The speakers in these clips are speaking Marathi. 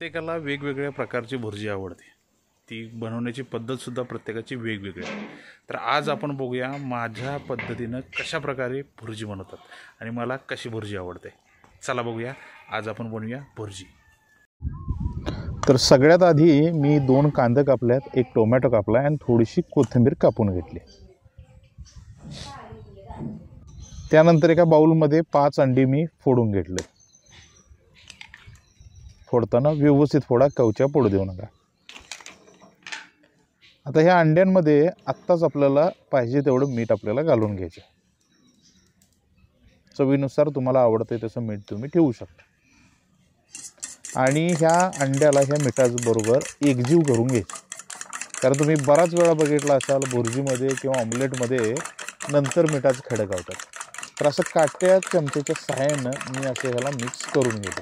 प्रत्येकाला वेगवेगळ्या प्रकारची भुर्जी आवडते. ती बनवण्याची पद्धतसुद्धा प्रत्येकाची वेगवेगळी आहे. तर आज आपण बघूया माझ्या पद्धतीनं कशा प्रकारे भुर्जी बनवतात आणि मला कशी भुर्जी आवडते. चला बघूया. आज आपण बनवूया भुर्जी. तर सगळ्यात आधी मी 2 कांदे कापल्यात, 1 टोमॅटो कापला आणि थोडीशी कोथिंबीर कापून घेतली. त्यानंतर एका बाउलमध्ये 5 अंडी मी फोडून घेतले. फोडताना व्यवस्थित फोडा, कवच्या पडू देऊ नका. आता ह्या अंड्यांमध्ये आत्ताच आपल्याला पाहिजे तेवढं मीठ आपल्याला घालून घ्यायचं. चवीनुसार तुम्हाला आवडते तसं मीठ तुम्ही ठेवू शकता. आणि ह्या अंड्याला ह्या मिठाबरोबर एकजीव करून घ्यायची. कारण तुम्ही बराच वेळा बघितला असाल भुर्जीमध्ये किंवा ऑमलेटमध्ये नंतर मिठाचं खडे गावतात. तर असं काट्या चमच्याच्या सहाय्यानं मी असं ह्याला मिक्स करून घेतो.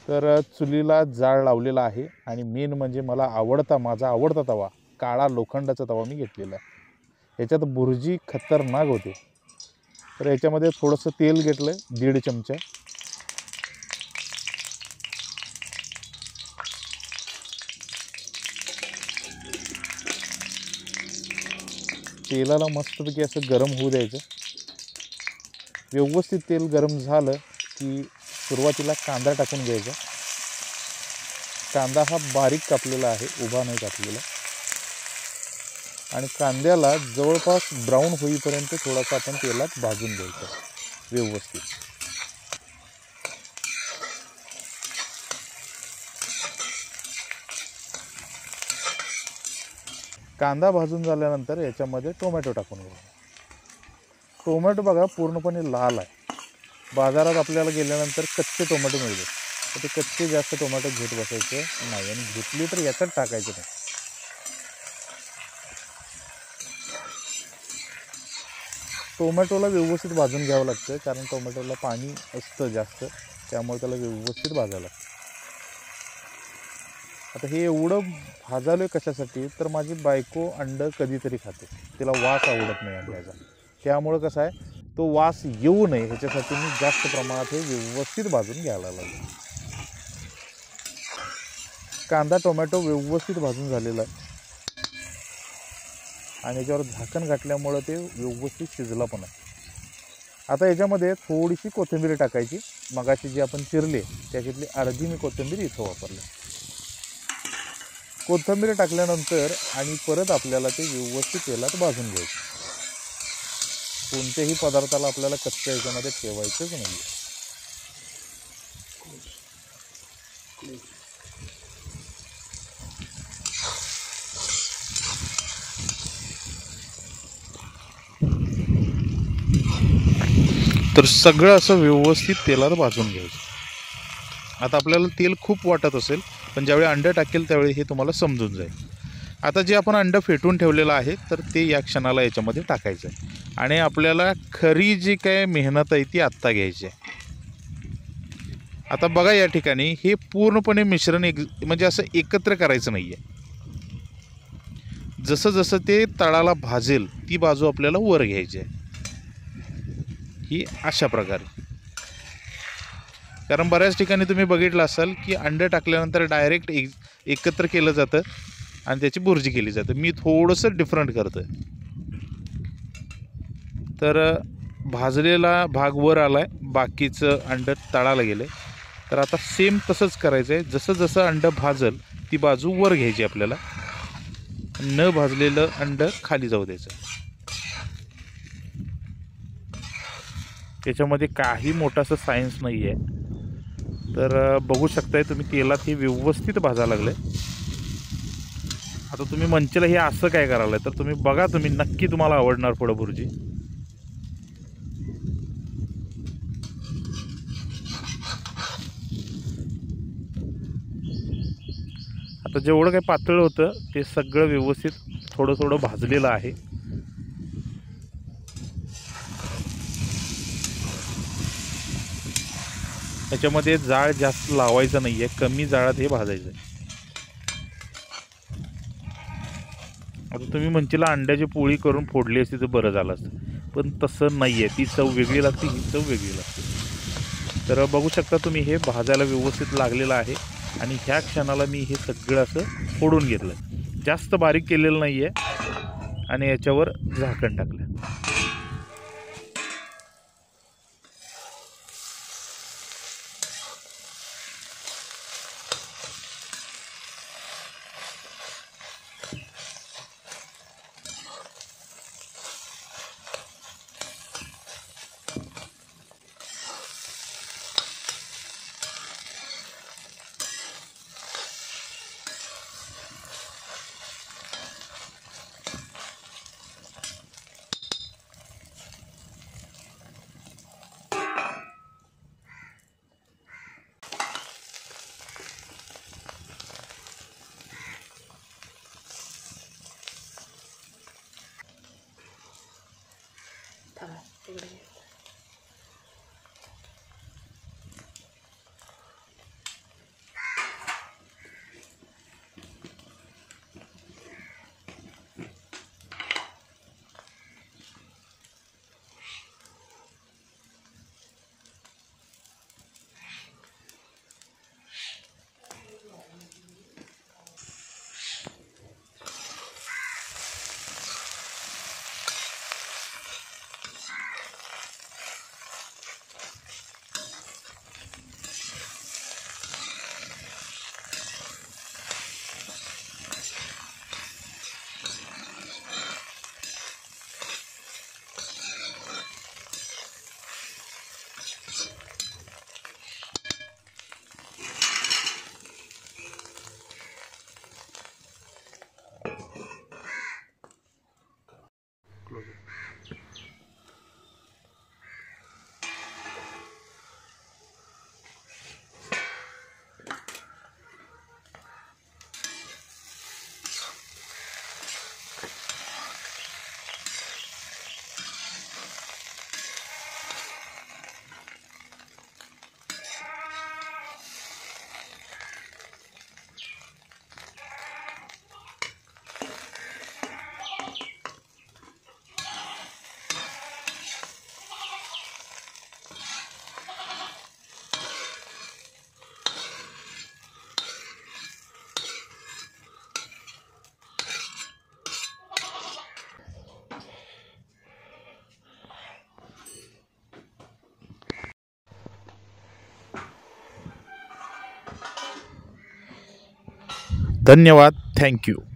तर चुलीला जाळ लावलेला आहे आणि मेन म्हणजे माझा आवडता तवा, काळा लोखंडाचा तवा मी घेतलेला आहे. ह्याच्यात भुर्जी खतरनाक होते. तर ह्याच्यामध्ये थोडंसं तेल घेतलं, 1.5 चमचा. तेलाला मस्तपैकी असं गरम होऊ द्यायचं. व्यवस्थित तेल गरम झालं की सुरुवातीला कांदा टाकून घ्यायचा. कांदा हा बारीक कापलेला आहे, उभा नाही कापलेला. आणि कांद्याला जवळपास ब्राऊन होईपर्यंत थोडासा आपण तेलात भाजून घ्यायचा व्यवस्थित. कांदा भाजून झाल्यानंतर याच्यामध्ये टोमॅटो टाकून घ्यायचा. टोमॅटो बघा पूर्णपणे लाल आहे. बाजारात आपल्याला गेल्यानंतर कच्चे टोमॅटो मिळतात. तर ते कच्चे जास्त टोमॅटो घेत बसायचे नाही आणि घेतली तर याच्यात टाकायचं नाही. टोमॅटोला व्यवस्थित भाजून घ्यावं लागतं, कारण टोमॅटोला पाणी असतं जास्त, त्यामुळे त्याला व्यवस्थित भाजावं लागतं. आता हे एवढं भाजालं कशासाठी, तर माझी बायको अंडं कधीतरी खाते, तिला वास आवडत नाही अंड्याचा. त्यामुळं कसं आहे, तो वास येऊ नये ह्याच्यासाठी मी जास्त प्रमाणात हे व्यवस्थित भाजून घ्यायला लागलो. कांदा टोमॅटो व्यवस्थित भाजून झालेला आहे आणि याच्यावर झाकण घातल्यामुळं ते व्यवस्थित शिजला पण आहे. आता याच्यामध्ये थोडीशी कोथिंबीर टाकायची. मगाशी जी आपण चिरली त्याच्यातली अर्धी मी कोथिंबीर इथं वापरली. कोथिंबीर टाकल्यानंतर आणि परत आपल्याला ते व्यवस्थित तेलात भाजून घ्यायचं. कोणत्याही पदार्थाला आपल्याला कच्च्या याच्यामध्ये ठेवायचंच नाही. तर सगळं असं व्यवस्थित तेलात भाजून घ्यायचं. आता आपल्याला तेल खूप वाटत असेल, पण ज्यावेळी अंडं टाकेल त्यावेळी हे तुम्हाला समजून जाईल. आता जे आपण अंडं फेटून ठेवलेलं आहे तर ते या क्षणाला याच्यामध्ये टाकायचं आहे. आणि आपल्याला खरी जी काय मेहनत आहे ती आत्ता घ्यायची आहे. आता बघा या ठिकाणी हे पूर्णपणे मिश्रण म्हणजे असं एकत्र करायचं नाही आहे. जसं जसं ते तळाला भाजेल ती बाजू आपल्याला वर घ्यायची आहे, ही अशा प्रकारे. कारण बऱ्याच ठिकाणी तुम्ही बघितलं असाल की अंडं टाकल्यानंतर डायरेक्ट एकत्र केलं जातं आणि त्याची भुर्जी केली जाते. मी थोडंसं डिफरंट करतो. तर भाजलेला भाग वर आला आहे, बाकीचं अंडं तळाला गेलं आहे. तर आता सेम तसंच करायचं आहे. जसं जसं अंडं भाजल ती बाजू वर घ्यायची आपल्याला, न भाजलेलं अंडं खाली जाऊ द्यायचं. त्याच्यामध्ये काही मोठासं सायन्स नाही आहे. तर बघू शकताय तुम्ही तेलात हे व्यवस्थित भाजायला लागलं आहे. आता तुम्ही म्हणशील हे असं काय करायला, तर तुम्ही बघा, तुम्ही नक्की तुम्हाला आवडणार पुढं भुर्जी. आता जेवढं काही पातळ होतं ते सगळं व्यवस्थित थोडं थोडं भाजलेलं आहे. याच्यामध्ये जाळ जास्त लावायचं नाही आहे, कमी जाळात हे भाजायचं आहे. आता तुम्ही म्हणशील अंड्याची पोळी करून फोडली असती तर बरं झालं असतं, पण तसं नाही आहे. ती चव वेगळी लागते, ही चव वेगळी लागते. तर बघू शकता तुम्ही हे भाजायला व्यवस्थित लागलेलं आहे आणि ह्या क्षणाला मी हे सगळं असं फोडून घेतलं, जास्त बारीक केलेलं नाही आहे आणि याच्यावर झाकण टाकलं. धन्यवाद. थँक्यू.